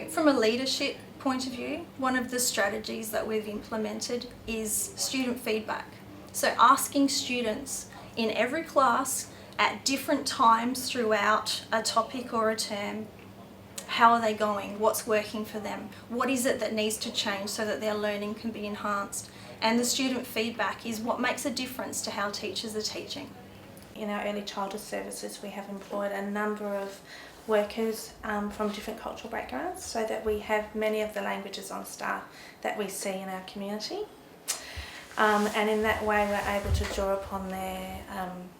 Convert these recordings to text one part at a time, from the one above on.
From a leadership point of view, one of the strategies that we've implemented is student feedback. So asking students in every class at different times throughout a topic or a term, how are they going? What's working for them? What is it that needs to change so that their learning can be enhanced? And the student feedback is what makes a difference to how teachers are teaching. In our early childhood services, we have employed a number of workers from different cultural backgrounds, so that we have many of the languages on staff that we see in our community. And in that way we're able to draw upon their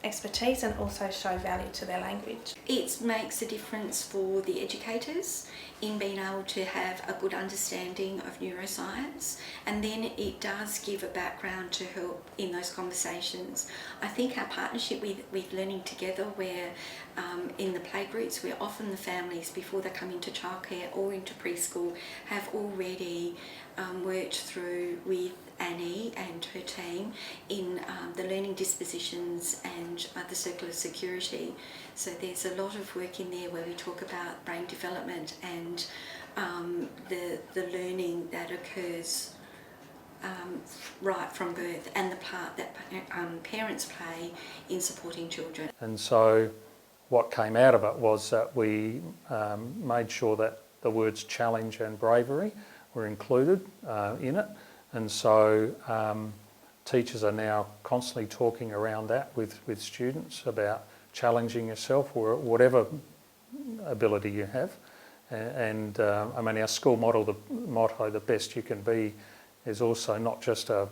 expertise and also show value to their language. It makes a difference for the educators in being able to have a good understanding of neuroscience, and then it does give a background to help in those conversations. I think our partnership with Learning Together, where in the playgroups, where often the families before they come into childcare or into preschool have already worked through with Annie and her team in the learning dispositions and the circle of security. So there's a lot of work in there where we talk about brain development and the learning that occurs right from birth, and the part that parents play in supporting children. And so what came out of it was that we made sure that the words challenge and bravery were included in it. And so teachers are now constantly talking around that with students about challenging yourself or whatever ability you have. And I mean, our school motto, the best you can be, is also not just a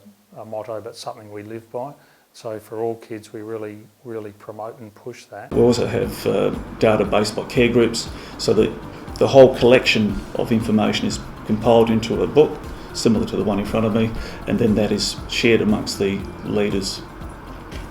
motto but something we live by. So for all kids we really promote and push that. We also have data based by care groups, so that the whole collection of information is compiled into a book similar to the one in front of me, and then that is shared amongst the leaders.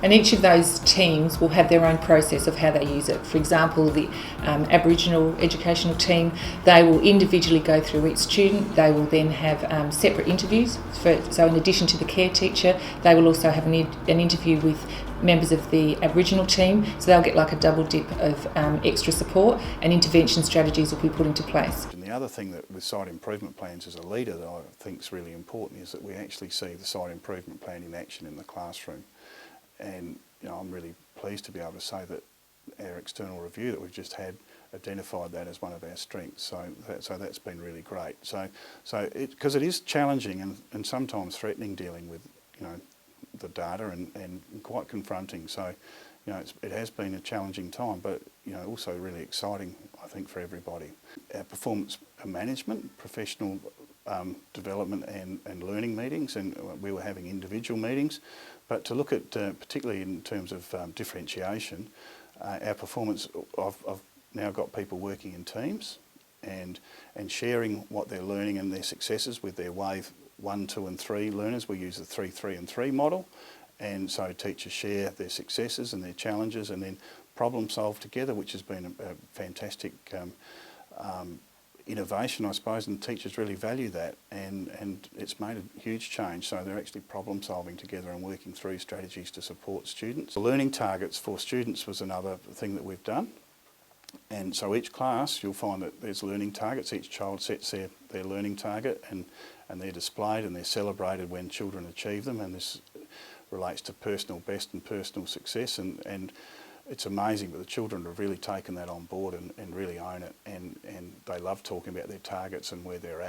And each of those teams will have their own process of how they use it. For example, the Aboriginal educational team, they will individually go through each student. They will then have separate interviews. So in addition to the care teacher, they will also have an interview with members of the Aboriginal team. So they'll get like a double dip of extra support, and intervention strategies will be put into place. And the other thing that with site improvement plans as a leader that I think is really important is that we actually see the site improvement plan in action in the classroom. And I'm really pleased to be able to say that our external review that we've just had identified that as one of our strengths. So that's been really great. Because it is challenging and sometimes threatening dealing with the data and quite confronting. So it has been a challenging time, but also really exciting, I think, for everybody. Our performance management, professional development and learning meetings, and we were having individual meetings. But to look at, particularly in terms of differentiation, our performance, I've now got people working in teams and sharing what they're learning and their successes with their wave 1, 2 and 3 learners. We use the 3, 3 and 3 model, and so teachers share their successes and their challenges and then problem solve together, which has been a fantastic innovation, I suppose, and teachers really value that, and it's made a huge change. So they're actually problem solving together and working through strategies to support students. The learning targets for students was another thing that we've done, and so each class you'll find that there's learning targets. Each child sets their learning target, and they're displayed and they're celebrated when children achieve them, and this relates to personal best and personal success, and it's amazing, but the children have really taken that on board and really own it, and they love talking about their targets and where they're at.